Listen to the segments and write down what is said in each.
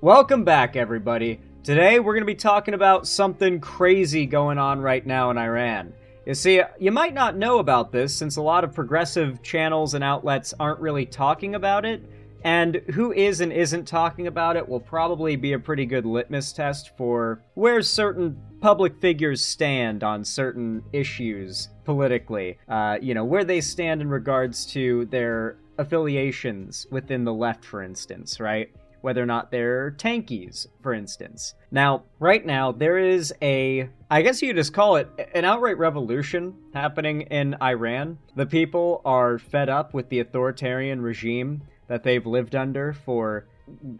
Welcome back, everybody. Today, we're going to be talking about something crazy going on right now in Iran. You see, you might not know about this since a lot of progressive channels and outlets aren't really talking about it, and who is and isn't talking about it will probably be a pretty good litmus test for where certain public figures stand on certain issues politically. Where they stand in regards to their affiliations within the left, for instance, right? Whether or not they're tankies, for instance. Now, right now, there is I guess you could just call it an outright revolution happening in Iran. The people are fed up with the authoritarian regime that they've lived under for,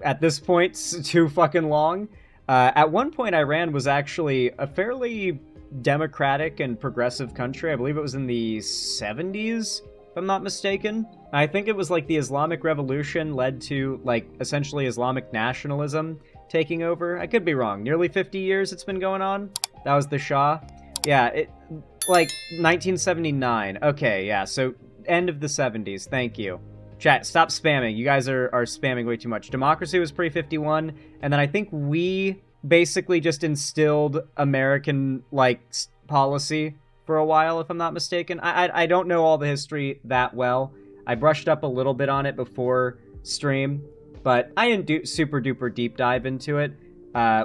at this point, too fucking long. At one point, Iran was actually a fairly democratic and progressive country. I believe it was in the 70s, if I'm not mistaken. I think it was like the Islamic Revolution led to, like, essentially Islamic nationalism taking over. I could be wrong. Nearly 50 years it's been going on. That was the Shah. Yeah, like 1979. Okay, yeah, so end of the 70s. Thank you. Chat, stop spamming. You guys are spamming way too much. Democracy was pre-51, and then I think we basically just instilled American, like, policy for a while, if I'm not mistaken. I don't know all the history that well. I brushed up a little bit on it before stream, but I didn't do super duper deep dive into it,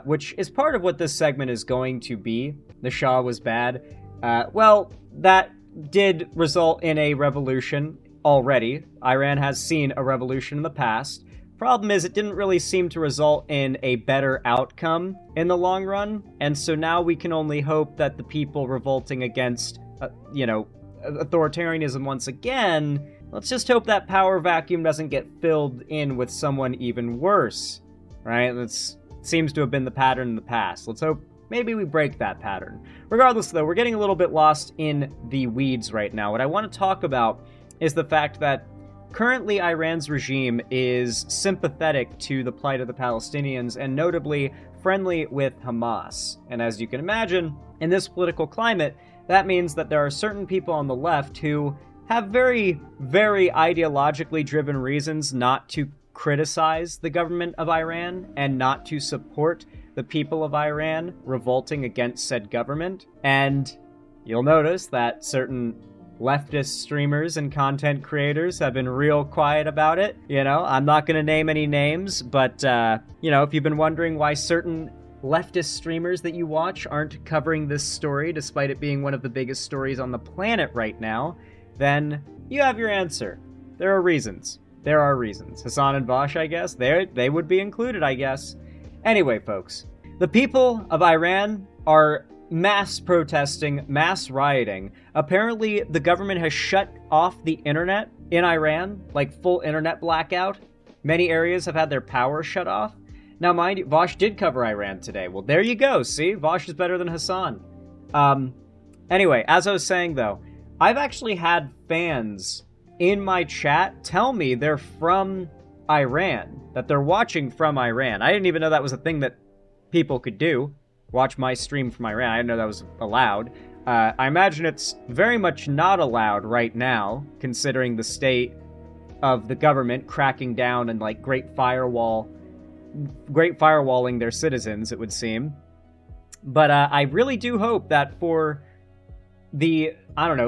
which is part of what this segment is going to be. The Shah was bad. Well, that did result in a revolution already. Iran has seen a revolution in the past. Problem is, it didn't really seem to result in a better outcome in the long run, and so now we can only hope that the people revolting against, authoritarianism once again, let's just hope that power vacuum doesn't get filled in with someone even worse, right? That seems to have been the pattern in the past. Let's hope maybe we break that pattern. Regardless, though, we're getting a little bit lost in the weeds right now. What I want to talk about is the fact that currently, Iran's regime is sympathetic to the plight of the Palestinians and notably friendly with Hamas. And as you can imagine, in this political climate, that means that there are certain people on the left who have very, very ideologically driven reasons not to criticize the government of Iran and not to support the people of Iran revolting against said government. And you'll notice that certain leftist streamers and content creators have been real quiet about it. I'm not going to name any names, but, if you've been wondering why certain leftist streamers that you watch aren't covering this story, despite it being one of the biggest stories on the planet right now, then you have your answer. There are reasons. There are reasons. Hassan and Vosh, I guess, they would be included, I guess. Anyway, folks, the people of Iran are mass protesting, mass rioting. Apparently, the government has shut off the internet in Iran, like full internet blackout. Many areas have had their power shut off. Now, mind you, Vosh did cover Iran today. Well, there you go. See, Vosh is better than Hassan. Anyway, as I was saying, though, I've actually had fans in my chat tell me they're from Iran, that they're watching from Iran. I didn't even know that was a thing that people could do. Watch my stream from Iran. I didn't know that was allowed. I imagine it's very much not allowed right now, considering the state of the government cracking down and like great firewalling their citizens, it would seem. But I really do hope that for the,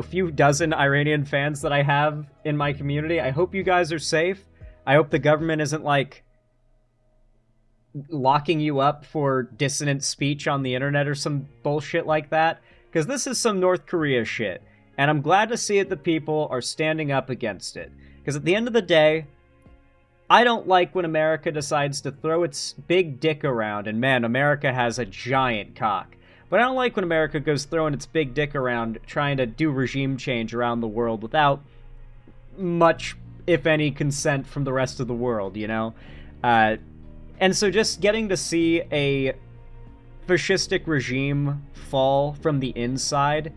few dozen Iranian fans that I have in my community, I hope you guys are safe. I hope the government isn't like locking you up for dissonant speech on the internet or some bullshit like that, because this is some North Korea shit, and I'm glad to see it the people are standing up against it, because at the end of the day, I don't like when America decides to throw its big dick around, and man, America has a giant cock, but I don't like when America goes throwing its big dick around trying to do regime change around the world without much, if any, consent from the rest of the world, And so just getting to see a fascistic regime fall from the inside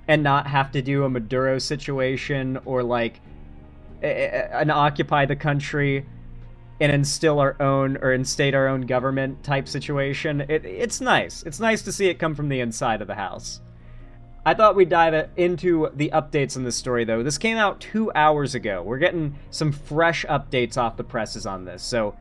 and not have to do a Maduro situation or like an occupy the country and instate our own government type situation, it's nice. It's nice to see it come from the inside of the house. I thought we'd dive into the updates in this story, though. This came out 2 hours ago. We're getting some fresh updates off the presses on this, so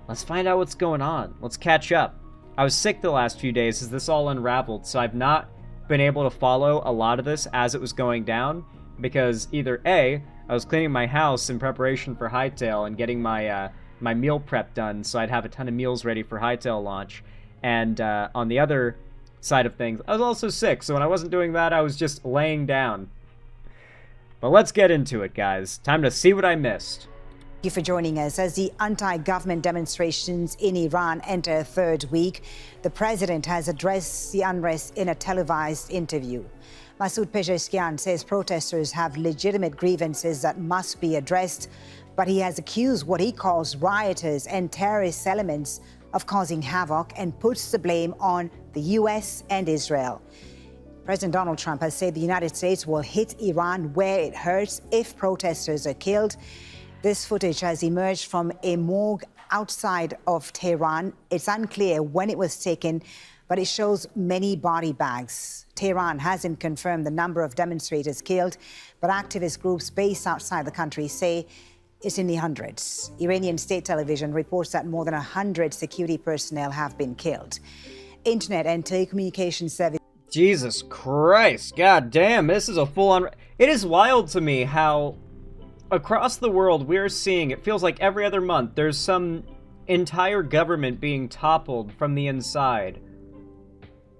let's find out what's going on. Let's catch up. I was sick the last few days as this all unraveled, so I've not been able to follow a lot of this as it was going down, because either A, I was cleaning my house in preparation for Hightail and getting my my meal prep done so I'd have a ton of meals ready for Hightail launch, and on the other side of things, I was also sick, so when I wasn't doing that, I was just laying down. But let's get into it, guys. Time to see what I missed. Thank you for joining us. As the anti-government demonstrations in Iran enter a third week, the president has addressed the unrest in a televised interview. Masoud Pezeshkian says protesters have legitimate grievances that must be addressed, but he has accused what he calls rioters and terrorist elements of causing havoc and puts the blame on the US and Israel. President Donald Trump has said the United States will hit Iran where it hurts if protesters are killed. This footage has emerged from a morgue outside of Tehran. It's unclear when it was taken, but it shows many body bags. Tehran hasn't confirmed the number of demonstrators killed, but activist groups based outside the country say it's in the hundreds. Iranian state television reports that more than 100 security personnel have been killed. Internet and telecommunications services. Jesus Christ, god damn, this is a full-on... It is wild to me how across the world we're seeing, it feels like every other month, there's some entire government being toppled from the inside.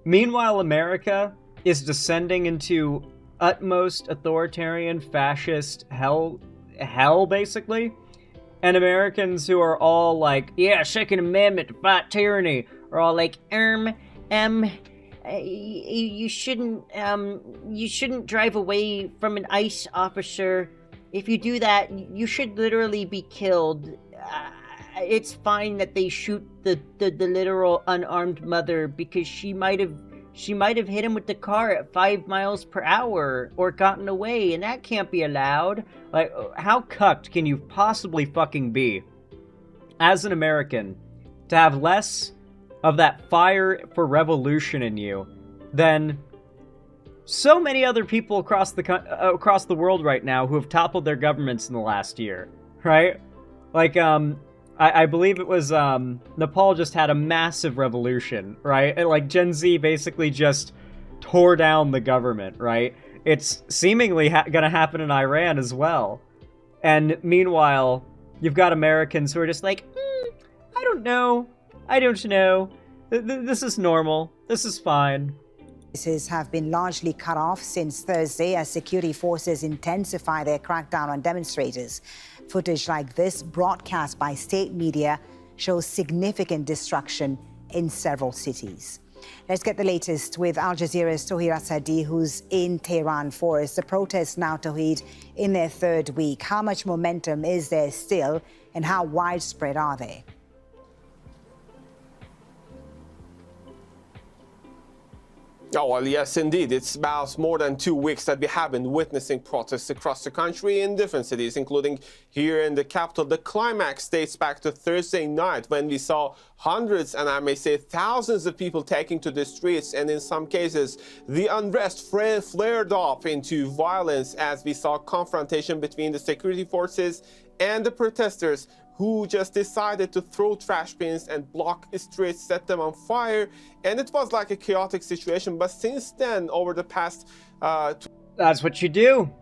Meanwhile, America is descending into utmost authoritarian fascist hell basically. And Americans who are all like, yeah, Second Amendment to fight tyranny, are all like, you shouldn't drive away from an ICE officer. If you do that, you should literally be killed. It's fine that they shoot the literal unarmed mother because she might have hit him with the car at 5 miles per hour or gotten away, and that can't be allowed. Like, how cucked can you possibly fucking be as an American to have less of that fire for revolution in you than so many other people across the world right now who have toppled their governments in the last year, right? Like, I believe it was, Nepal just had a massive revolution, right? And, like, Gen Z basically just tore down the government, right? It's seemingly gonna happen in Iran as well. And meanwhile, you've got Americans who are just like, I don't know. This is normal. This is fine. Services have been largely cut off since Thursday as security forces intensify their crackdown on demonstrators. Footage like this, broadcast by state media, shows significant destruction in several cities. Let's get the latest with Al Jazeera's Tawhid Asadi, who's in Tehran for us. The protests now, Tawhid, in their third week. How much momentum is there still, and how widespread are they? Oh, well, yes, indeed. It's about more than 2 weeks that we have been witnessing protests across the country in different cities, including here in the capital. The climax dates back to Thursday night when we saw hundreds, and I may say thousands of people taking to the streets. And in some cases, the unrest flared up into violence as we saw confrontation between the security forces and the protesters, who just decided to throw trash bins and block streets, set them on fire. And it was like a chaotic situation. But since then, over the past... That's what you do.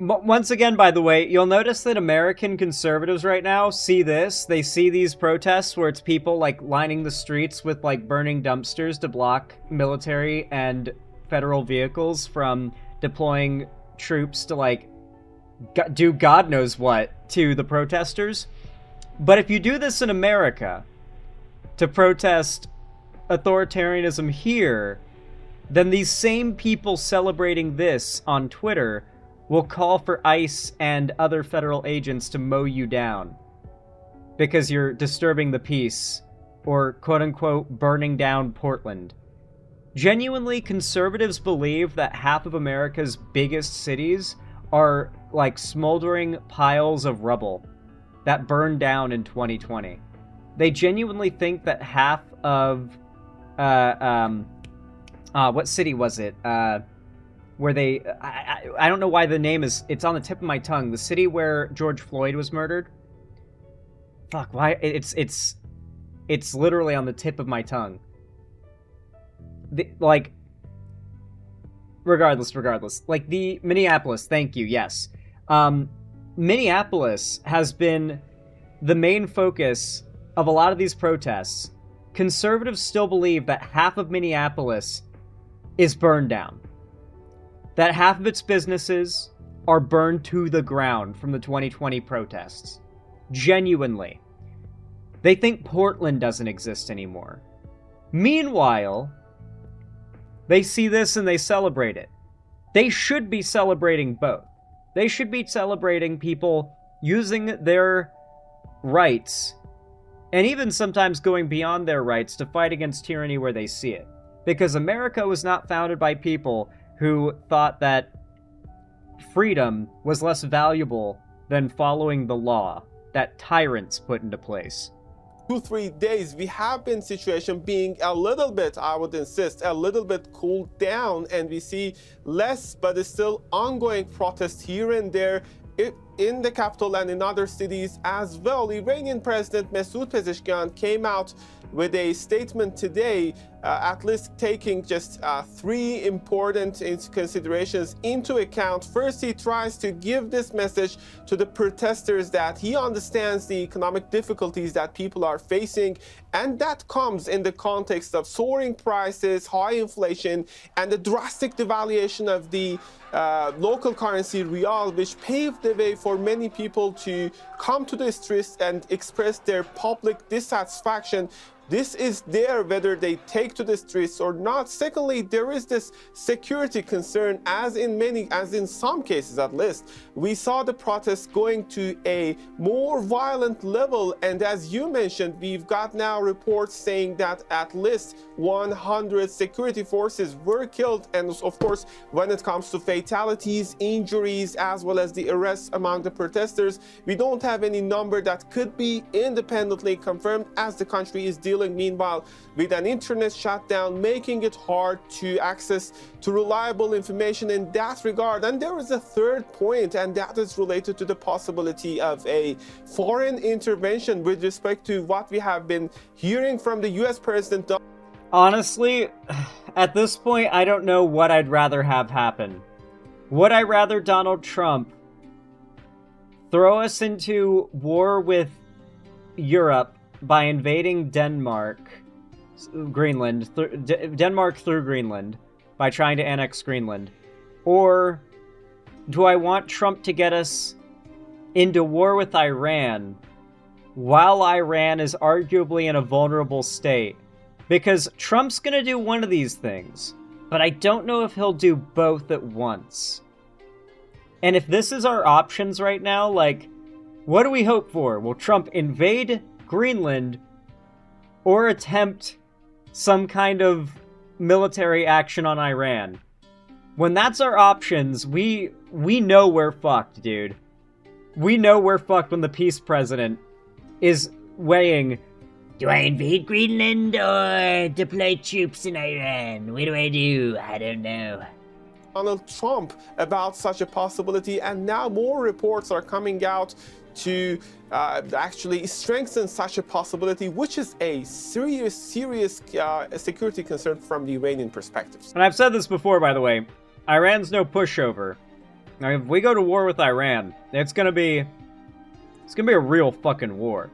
Once again, by the way, you'll notice that American conservatives right now see this. They see these protests where it's people like lining the streets with like burning dumpsters to block military and federal vehicles from deploying troops to like do God knows what to the protesters. But if you do this in America to protest authoritarianism here, then these same people celebrating this on Twitter will call for ICE and other federal agents to mow you down because you're disturbing the peace or quote-unquote burning down Portland. Genuinely, conservatives believe that half of America's biggest cities are like smoldering piles of rubble that burned down in 2020. They genuinely think that half of, what city was it? Where they, I don't know why the name is, it's on the tip of my tongue. The city where George Floyd was murdered. Fuck, why, it's It's literally on the tip of my tongue. Regardless. Like, the Minneapolis, thank you, yes. Minneapolis has been the main focus of a lot of these protests. Conservatives still believe that half of Minneapolis is burned down. That half of its businesses are burned to the ground from the 2020 protests. Genuinely. They think Portland doesn't exist anymore. Meanwhile, they see this and they celebrate it. They should be celebrating both. They should be celebrating people using their rights, and even sometimes going beyond their rights to fight against tyranny where they see it. Because America was not founded by people who thought that freedom was less valuable than following the law that tyrants put into place. 2-3 days, we have been situation being a little bit, I would insist, a little bit cooled down, and we see less but still ongoing protests here and there in the capital and in other cities as well. Iranian President Masoud Pezeshkian came out with a statement today, at least taking just 3 important considerations into account. First, he tries to give this message to the protesters that he understands the economic difficulties that people are facing, and that comes in the context of soaring prices, high inflation, and the drastic devaluation of the local currency rial, which paved the way for many people to come to the streets and express their public dissatisfaction. This is there whether they take to the streets or not. Secondly, there is this security concern, as in some cases at least. We saw the protests going to a more violent level, and as you mentioned, we've got now reports saying that at least 100 security forces were killed. And of course, when it comes to fatalities, injuries, as well as the arrests among the protesters, we don't have any number that could be independently confirmed, as the country is dealing meanwhile with an internet shutdown, making it hard to access to reliable information in that regard. And there is a third point, and that is related to the possibility of a foreign intervention with respect to what we have been hearing from the US President. Honestly, at this point, I don't know what I'd rather have happen. Would I rather Donald Trump throw us into war with Europe by invading Denmark through Greenland, by trying to annex Greenland? Or do I want Trump to get us into war with Iran while Iran is arguably in a vulnerable state? Because Trump's gonna do one of these things, but I don't know if he'll do both at once. And if this is our options right now, like, what do we hope for? Will Trump invade Greenland or attempt some kind of military action on Iran? When that's our options, we know we're fucked, dude. We know we're fucked when the peace president is weighing, do I invade Greenland or deploy troops in Iran? What do? I don't know. Donald Trump about such a possibility, and now more reports are coming out to actually strengthen such a possibility, which is a serious security concern from the Iranian perspective. And I've said this before, by the way, Iran's no pushover. Now, if we go to war with Iran, it's gonna be a real fucking war.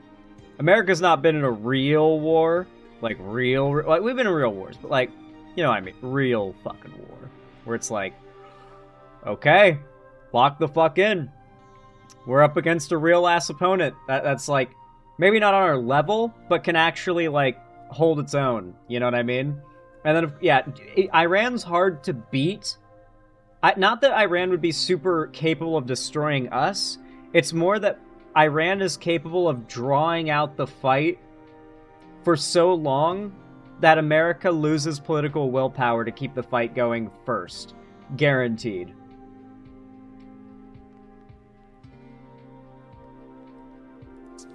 America's not been in a real war, like we've been in real wars, but like, you know what I mean, real fucking war, where it's like, okay, lock the fuck in. We're up against a real-ass opponent that's, like, maybe not on our level, but can actually, like, hold its own. You know what I mean? And then, yeah, Iran's hard to beat. Not that Iran would be super capable of destroying us. It's more that Iran is capable of drawing out the fight for so long that America loses political willpower to keep the fight going first. Guaranteed.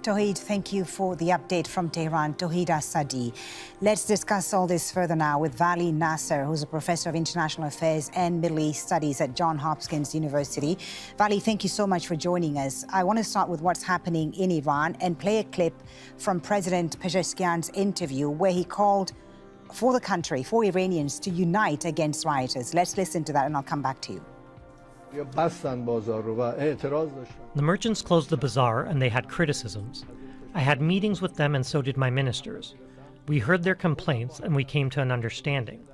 Tawhid, thank you for the update from Tehran. Tawhid Asadi. Let's discuss all this further now with Vali Nasser, who's a professor of international affairs and Middle East studies at Johns Hopkins University. Vali, thank you so much for joining us. I want to start with what's happening in Iran and play a clip from President Pezeshkian's interview where he called for the country, for Iranians to unite against rioters. Let's listen to that and I'll come back to you. The merchants closed the bazaar and they had criticisms. I had meetings with them and so did my ministers. We heard their complaints and we came to an understanding.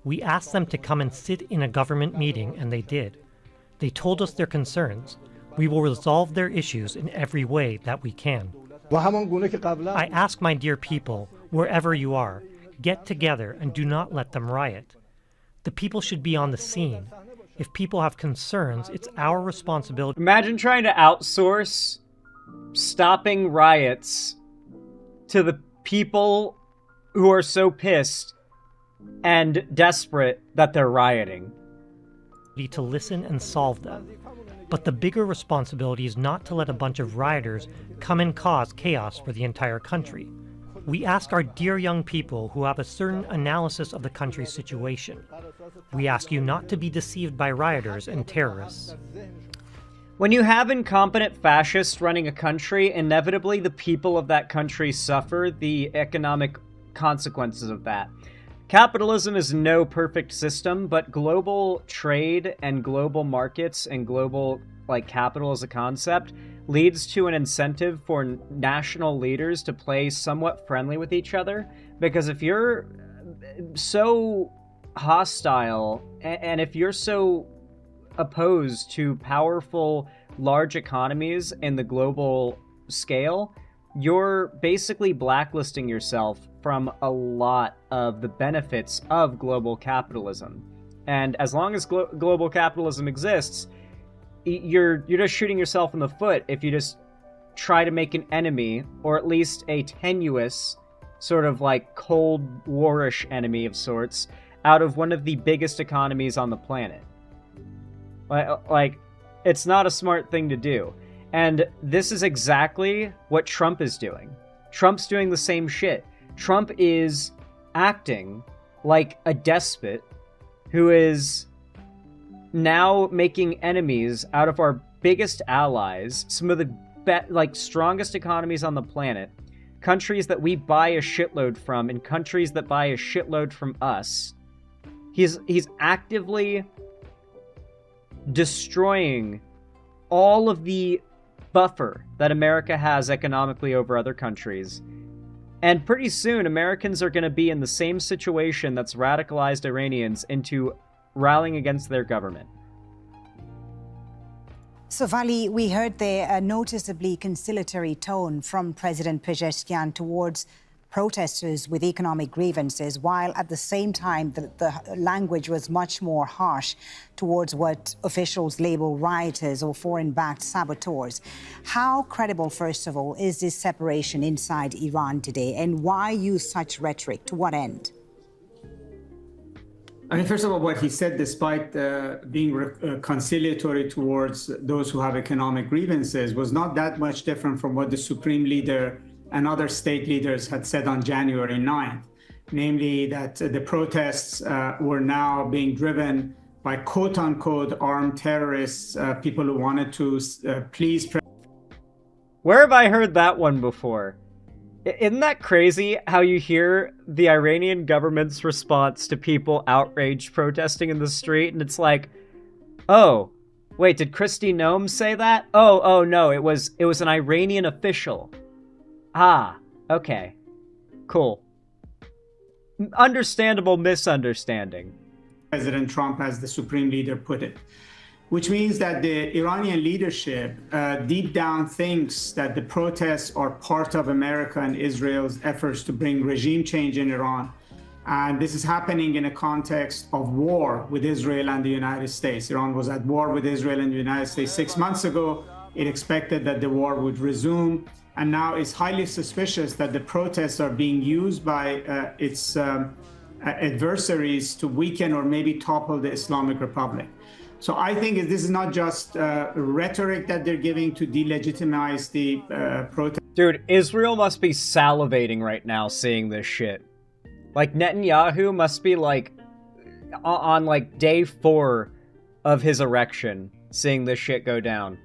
We asked them to come and sit in a government meeting and they did. They told us their concerns. We will resolve their issues in every way that we can. I ask my dear people, wherever you are, get together and do not let them riot. The people should be on the scene. If people have concerns, it's our responsibility. Imagine trying to outsource stopping riots to the people who are so pissed and desperate that they're rioting. To listen and solve them. But the bigger responsibility is not to let a bunch of rioters come and cause chaos for the entire country. We ask our dear young people who have a certain analysis of the country's situation. We ask you not to be deceived by rioters and terrorists. When you have incompetent fascists running a country, inevitably the people of that country suffer the economic consequences of that. Capitalism is no perfect system, but global trade and global markets and global capital as a concept leads to an incentive for national leaders to play somewhat friendly with each other. Because if you're so hostile and if you're so opposed to powerful large economies in the global scale, you're basically blacklisting yourself from a lot of the benefits of global capitalism. And as long as global capitalism exists, you're just shooting yourself in the foot if you just try to make an enemy, or at least a tenuous, sort of Cold War-ish enemy of sorts, out of one of the biggest economies on the planet. It's not a smart thing to do. And this is exactly what Trump is doing. Trump's doing the same shit. Trump is acting like a despot who is now making enemies out of our biggest allies, some of the strongest economies on the planet, countries that we buy a shitload from, and countries that buy a shitload from us. He's actively destroying all of the buffer that America has economically over other countries. And pretty soon, Americans are going to be in the same situation that's radicalized Iranians into rallying against their government. So, Vali, we heard there a noticeably conciliatory tone from President Pezeshkian towards protesters with economic grievances, while at the same time the language was much more harsh towards what officials label rioters or foreign-backed saboteurs. How credible, first of all, is this separation inside Iran today, and why use such rhetoric? To what end? I mean, first of all, what he said, despite being conciliatory towards those who have economic grievances, was not that much different from what the Supreme Leader and other state leaders had said on January 9th, namely that the protests were now being driven by quote-unquote armed terrorists, people who wanted to please. Where have I heard that one before? Isn't that crazy how you hear the Iranian government's response to people outraged protesting in the street, and it's like, oh, wait, did Kristi Noem say that? Oh no, it was an Iranian official. Ah, okay. Cool. Understandable misunderstanding. President Trump, as the Supreme Leader put it. Which means that the Iranian leadership deep down thinks that the protests are part of America and Israel's efforts to bring regime change in Iran. And this is happening in a context of war with Israel and the United States. Iran was at war with Israel and the United States 6 months ago. It expected that the war would resume. And now it's highly suspicious that the protests are being used by its adversaries to weaken or maybe topple the Islamic Republic. So I think this is not just rhetoric that they're giving to delegitimize the protest. Dude, Israel must be salivating right now seeing this shit. Like, Netanyahu must be, like, on, like, day 4 of his erection, seeing this shit go down.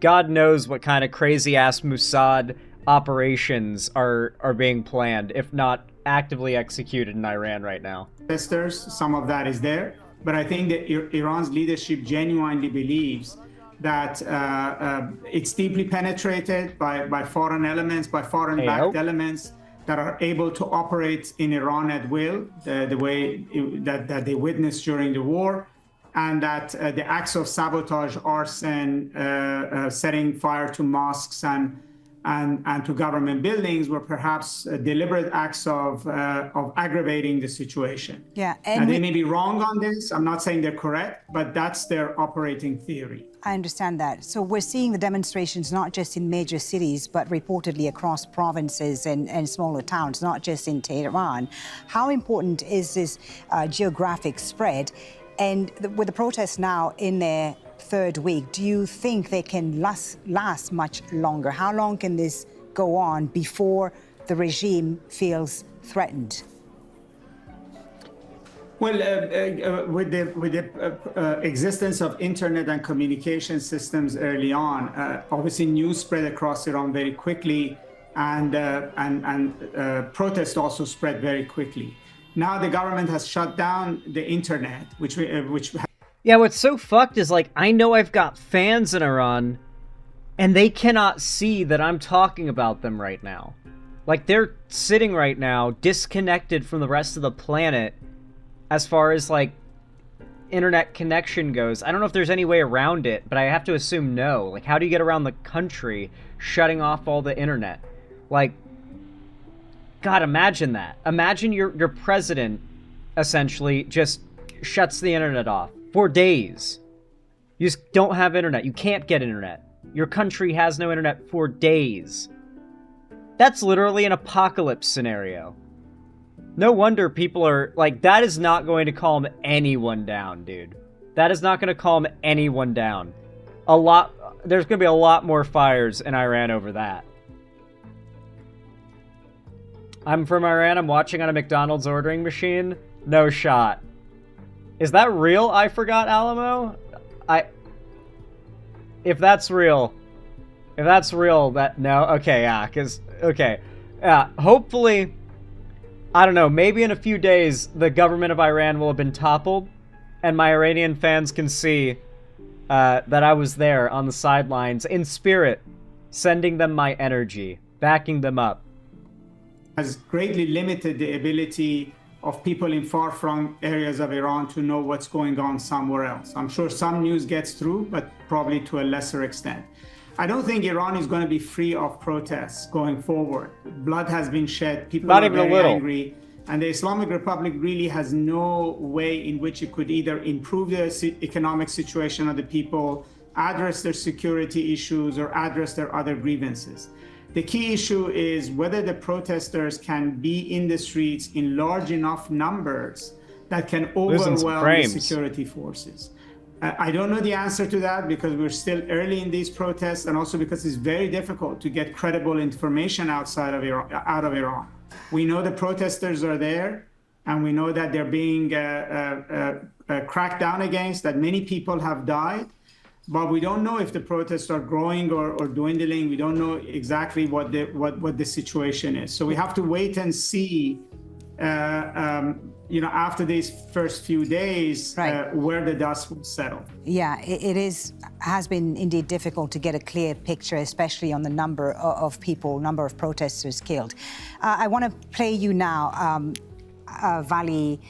God knows what kind of crazy-ass Mossad operations are being planned, if not actively executed in Iran right now. Some of that is there. But I think that Iran's leadership genuinely believes that it's deeply penetrated by foreign elements, by foreign-backed elements that are able to operate in Iran at will, the way that they witnessed during the war, and that the acts of sabotage, arson, setting fire to mosques and to government buildings were perhaps deliberate acts of aggravating the situation. Yeah, and they may be wrong on this. I'm not saying they're correct, but that's their operating theory. I understand that. So we're seeing the demonstrations not just in major cities, but reportedly across provinces and smaller towns, not just in Tehran. How important is this geographic spread? And with the protests now in their 3rd week, do you think they can last much longer? How long can this go on before the regime feels threatened? Well, with the existence of internet and communication systems early on, obviously news spread across Iran very quickly, and protests also spread very quickly. Now the government has shut down the internet, which yeah, what's so fucked is, like, I know I've got fans in Iran, and they cannot see that I'm talking about them right now. Like, they're sitting right now disconnected from the rest of the planet as far as, like, internet connection goes. I don't know if there's any way around it, but I have to assume no. Like, how do you get around the country shutting off all the internet? Like, God, imagine that. Imagine your president, essentially, just shuts the internet off for days. You just don't have internet. You can't get internet. Your country has no internet for days. That's literally an apocalypse scenario. No wonder people are, like, that is not going to calm anyone down, dude. That is not going to calm anyone down. There's going to be a lot more fires in Iran over that. I'm from Iran, I'm watching on a McDonald's ordering machine. No shot. Is that real? I forgot, Alamo? If that's real, no? Okay, yeah, okay. Yeah, hopefully, I don't know, maybe in a few days, the government of Iran will have been toppled, and my Iranian fans can see that I was there on the sidelines, in spirit, sending them my energy, backing them up. Has greatly limited the ability of people in far-flung areas of Iran to know what's going on somewhere else. I'm sure some news gets through, but probably to a lesser extent. I don't think Iran is going to be free of protests going forward. Blood has been shed, people are very angry, and the Islamic Republic really has no way in which it could either improve the economic situation of the people, address their security issues, or address their other grievances. The key issue is whether the protesters can be in the streets in large enough numbers that can overwhelm the security forces. I don't know the answer to that because we're still early in these protests, and also because it's very difficult to get credible information out of Iran. We know the protesters are there, and we know that they're being cracked down against, that many people have died. But we don't know if the protests are growing or dwindling. We don't know exactly what the situation is. So we have to wait and see, after these first few days, where the dust will settle. Yeah, it has been indeed difficult to get a clear picture, especially on the number of protesters killed. I want to play you now, Vali,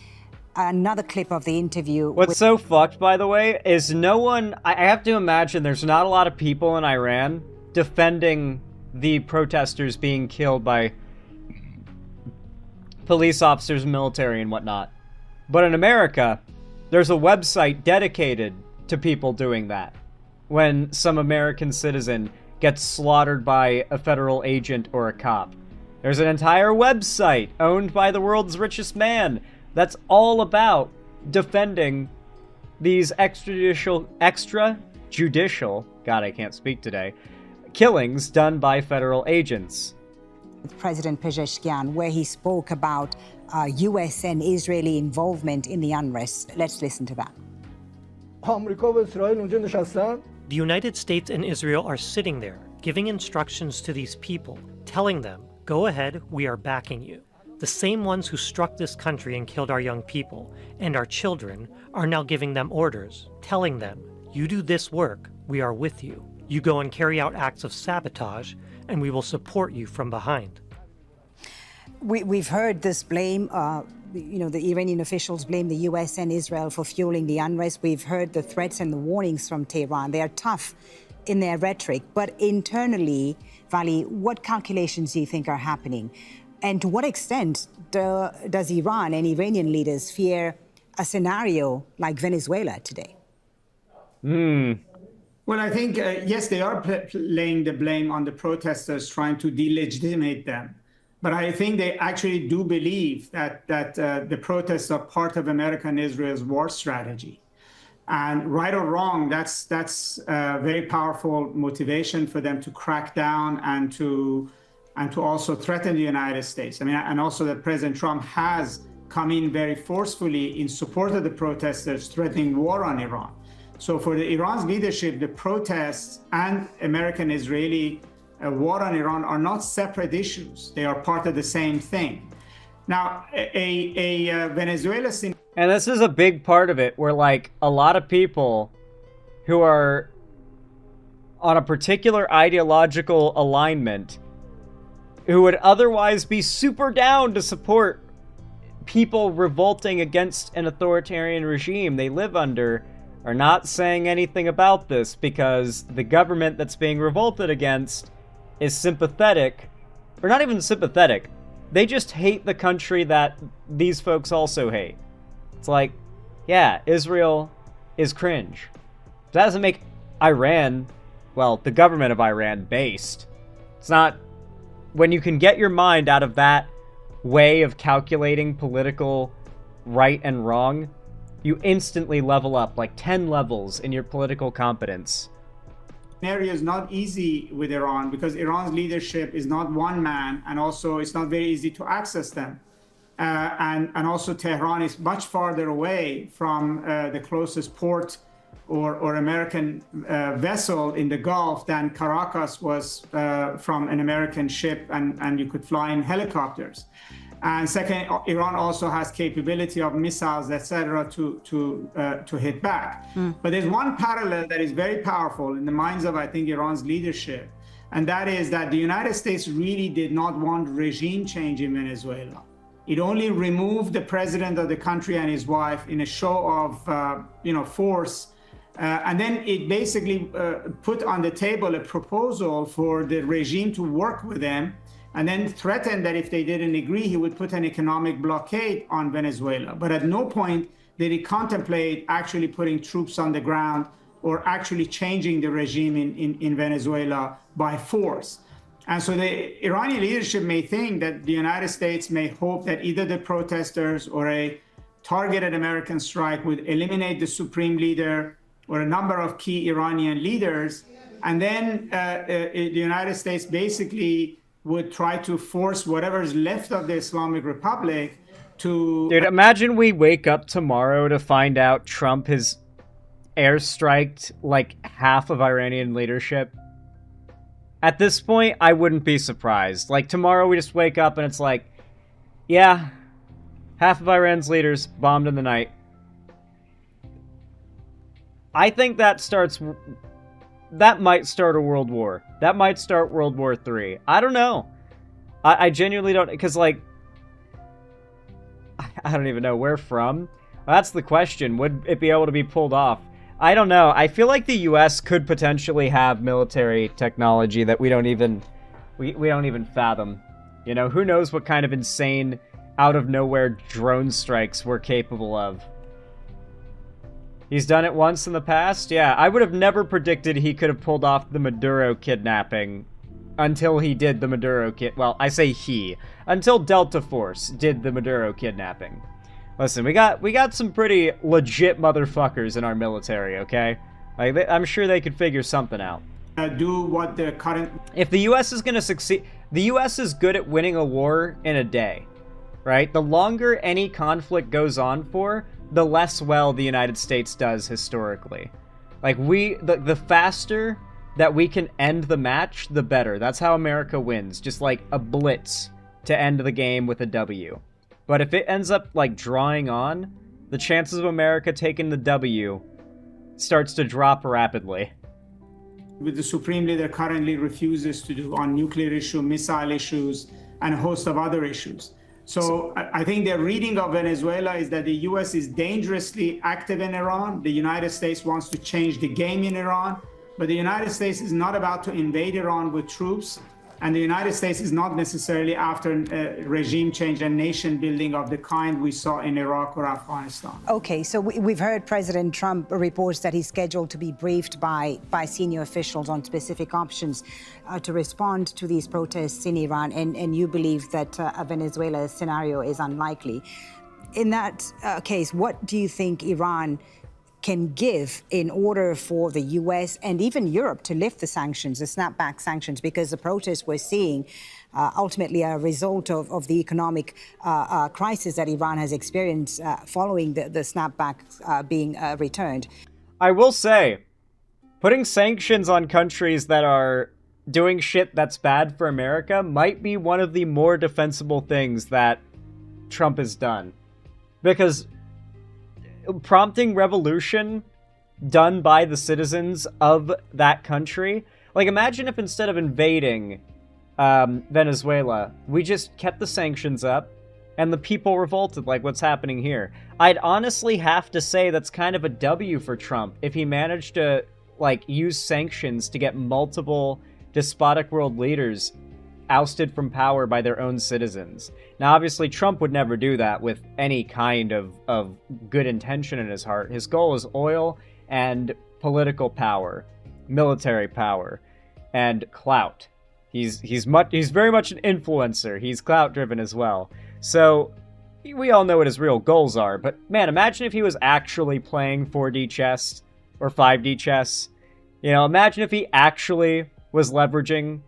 another clip of the interview. What's so fucked, by the way, is no one... I have to imagine there's not a lot of people in Iran defending the protesters being killed by police officers, military, and whatnot. But in America, there's a website dedicated to people doing that. When some American citizen gets slaughtered by a federal agent or a cop. There's an entire website owned by the world's richest man that's all about defending these extrajudicial, God, I can't speak today, killings done by federal agents. President Pezeshkian, where he spoke about U.S. and Israeli involvement in the unrest. Let's listen to that. The United States and Israel are sitting there, giving instructions to these people, telling them, go ahead, we are backing you. The same ones who struck this country and killed our young people and our children are now giving them orders, telling them, you do this work, we are with you. You go and carry out acts of sabotage, and we will support you from behind. We've heard this blame, the Iranian officials blame the U.S. and Israel for fueling the unrest. We've heard the threats and the warnings from Tehran. They are tough in their rhetoric, but internally, Vali, what calculations do you think are happening? And to what extent does Iran and Iranian leaders fear a scenario like Venezuela today? Well, I think, yes, they are laying the blame on the protesters, trying to delegitimate them. But I think they actually do believe that the protests are part of America and Israel's war strategy. And right or wrong, that's a very powerful motivation for them to crack down and to also threaten the United States. I mean, and also that President Trump has come in very forcefully in support of the protesters, threatening war on Iran. So for Iran's leadership, the protests and American-Israeli war on Iran are not separate issues. They are part of the same thing. Now, Venezuela... And this is a big part of it, where, like, a lot of people who are on a particular ideological alignment, who would otherwise be super down to support people revolting against an authoritarian regime they live under, are not saying anything about this because the government that's being revolted against is sympathetic, or not even sympathetic, they just hate the country that these folks also hate. It's like, yeah, Israel is cringe. That doesn't make Iran, well, the government of Iran, based. It's not, when you can get your mind out of that way of calculating political right and wrong, you instantly level up like 10 levels in your political competence. Scenario is not easy with Iran because Iran's leadership is not one man, and also it's not very easy to access them. And also Tehran is much farther away from the closest port or American vessel in the Gulf than Caracas was from an American ship, and you could fly in helicopters. And second, Iran also has capability of missiles, etc., to hit back. But there's one parallel that is very powerful in the minds of, I think, Iran's leadership, and that is that the United States really did not want regime change in Venezuela. It only removed the president of the country and his wife in a show of, force, and then it basically put on the table a proposal for the regime to work with them, and then threatened that if they didn't agree, he would put an economic blockade on Venezuela. But at no point did he contemplate actually putting troops on the ground or actually changing the regime in Venezuela by force. And so the Iranian leadership may think that the United States may hope that either the protesters or a targeted American strike would eliminate the supreme leader or a number of key Iranian leaders. And then the United States basically would try to force whatever is left of the Islamic Republic to... Dude, imagine we wake up tomorrow to find out Trump has airstriked like half of Iranian leadership. At this point, I wouldn't be surprised. Like, tomorrow we just wake up and it's like, yeah, half of Iran's leaders bombed in the night. I think that might start a world war. That might start World War III. I don't know. I genuinely don't, because, like, I don't even know where from. That's the question. Would it be able to be pulled off? I don't know. I feel like the U.S. could potentially have military technology that we don't even fathom. You know, who knows what kind of insane, out-of-nowhere drone strikes we're capable of. He's done it once in the past? Yeah, I would have never predicted he could have pulled off the Maduro kidnapping until he did the Maduro well, I say he. Until Delta Force did the Maduro kidnapping. Listen, we got some pretty legit motherfuckers in our military, okay? Like, I'm sure they could figure something out. Do what the current... If the U.S. is going to succeed... The U.S. is good at winning a war in a day, right? The longer any conflict goes on for, the less well the United States does historically. Like, the faster that we can end the match, the better. That's how America wins. Just like a blitz to end the game with a W. But if it ends up, like, drawing on, the chances of America taking the W starts to drop rapidly. With the Supreme Leader currently refuses to do on nuclear issue, missile issues, and a host of other issues. So I think their reading of Venezuela is that the U.S. is dangerously active in Iran. The United States wants to change the game in Iran, but the United States is not about to invade Iran with troops. And the United States is not necessarily after regime change and nation building of the kind we saw in Iraq or Afghanistan. Okay, so we've heard President Trump reports that he's scheduled to be briefed by senior officials on specific options to respond to these protests in Iran, and you believe that a Venezuela scenario is unlikely. In that case, what do you think Iran can give in order for the US and even Europe to lift the sanctions, the snapback sanctions, because the protests we're seeing ultimately are a result of the economic crisis that Iran has experienced following the snapback being returned? I will say, putting sanctions on countries that are doing shit that's bad for America might be one of the more defensible things that Trump has done. Because prompting revolution done by the citizens of that country. Like, imagine if instead of invading Venezuela, we just kept the sanctions up and the people revolted like what's happening here. I'd honestly have to say that's kind of a W for Trump if he managed to, like, use sanctions to get multiple despotic world leaders ousted from power by their own citizens. Now, obviously, Trump would never do that with any kind of good intention in his heart. His goal is oil and political power, military power, and clout. He's very much an influencer. He's clout-driven as well. So, we all know what his real goals are, but man, imagine if he was actually playing 4D chess or 5D chess. You know, imagine if he actually was leveraging,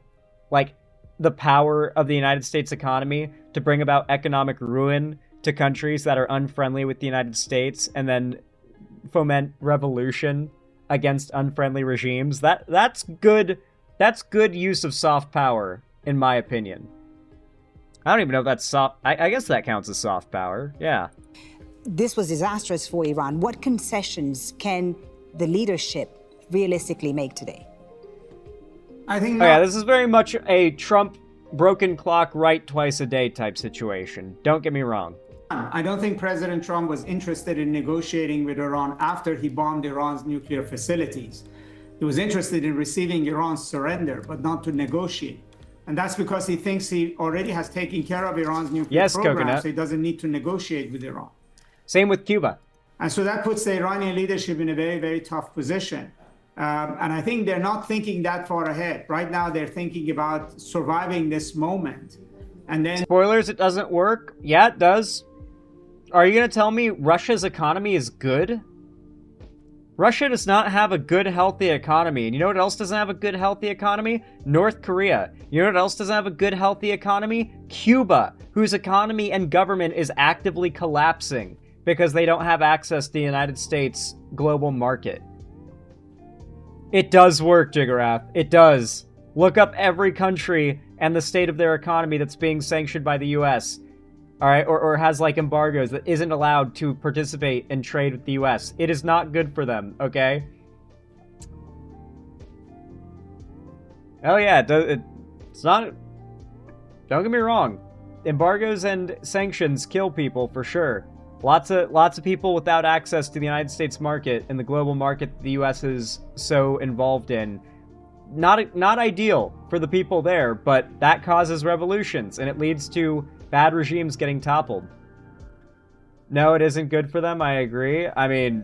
like, the power of the United States economy to bring about economic ruin to countries that are unfriendly with the United States and then foment revolution against unfriendly regimes. That's good use of soft power, in my opinion. I don't even know if that's soft. I guess that counts as soft power. Yeah. This was disastrous for Iran. What concessions can the leadership realistically make today? I think yeah, this is very much a Trump broken clock right twice a day type situation. Don't get me wrong. I don't think President Trump was interested in negotiating with Iran after he bombed Iran's nuclear facilities. He was interested in receiving Iran's surrender, but not to negotiate. And that's because he thinks he already has taken care of Iran's nuclear program, Coconut. So he doesn't need to negotiate with Iran. Same with Cuba. And so that puts the Iranian leadership in a very, very tough position. And I think they're not thinking that far ahead. Right now, they're thinking about surviving this moment. And then... Spoilers, it doesn't work. Yeah, it does. Are you going to tell me Russia's economy is good? Russia does not have a good, healthy economy. And you know what else doesn't have a good, healthy economy? North Korea. You know what else doesn't have a good, healthy economy? Cuba, whose economy and government is actively collapsing because they don't have access to the United States global market. It does work, Jiggerath. It does. Look up every country and the state of their economy that's being sanctioned by the US. Alright, or has, like, embargoes that isn't allowed to participate in trade with the US. It is not good for them, okay? Oh yeah, it's not... Don't get me wrong. Embargoes and sanctions kill people, for sure. Lots of people without access to the United States market and the global market that the US is so involved in. Not ideal for the people there, but that causes revolutions, and it leads to bad regimes getting toppled. No, it isn't good for them, I agree. I mean,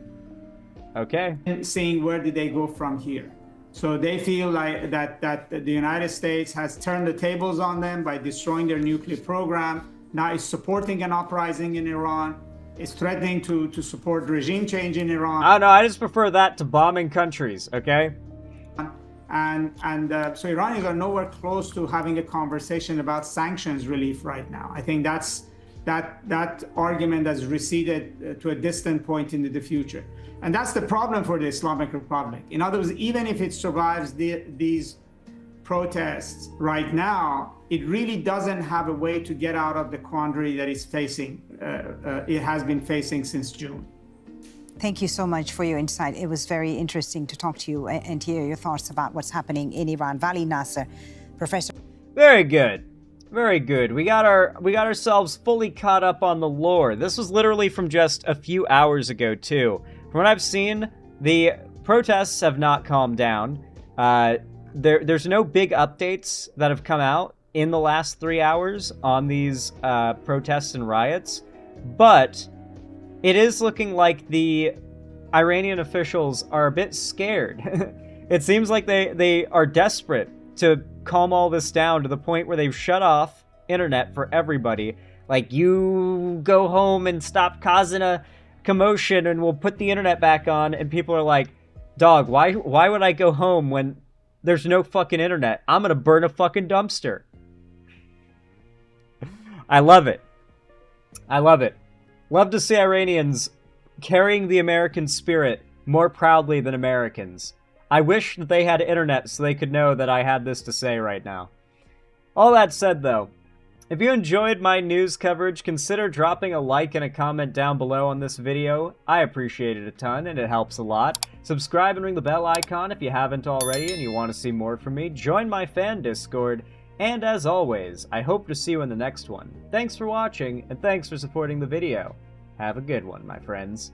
okay. Seeing where did they go from here. So they feel like that the United States has turned the tables on them by destroying their nuclear program, now is supporting an uprising in Iran. is threatening to support regime change in Iran. I don't know, I just prefer that to bombing countries, okay? So Iranians are nowhere close to having a conversation about sanctions relief right now. I think that argument has receded to a distant point into the future. And that's the problem for the Islamic Republic. In other words, even if it survives these protests right now, it really doesn't have a way to get out of the quandary that it's facing. It has been facing since June. Thank you so much for your insight. It was very interesting to talk to you and hear your thoughts about what's happening in Iran. Vali Nasser, Professor. Very good. Very good. We got ourselves fully caught up on the lore. This was literally from just a few hours ago, too. From what I've seen, the protests have not calmed down. There's no big updates that have come out in the last 3 hours on these protests and riots, but it is looking like the Iranian officials are a bit scared. It seems like they are desperate to calm all this down to the point where they've shut off internet for everybody. Like, you go home and stop causing a commotion and we'll put the internet back on, and people are like, dog, why would I go home when there's no fucking internet? I'm gonna burn a fucking dumpster. I love it. I love it. Love to see Iranians carrying the American spirit more proudly than Americans. I wish that they had internet so they could know that I had this to say right now. All that said, though, if you enjoyed my news coverage, consider dropping a like and a comment down below on this video. I appreciate it a ton, and it helps a lot. Subscribe and ring the bell icon if you haven't already and you want to see more from me. Join my fan Discord. And as always, I hope to see you in the next one. Thanks for watching, and thanks for supporting the video. Have a good one, my friends.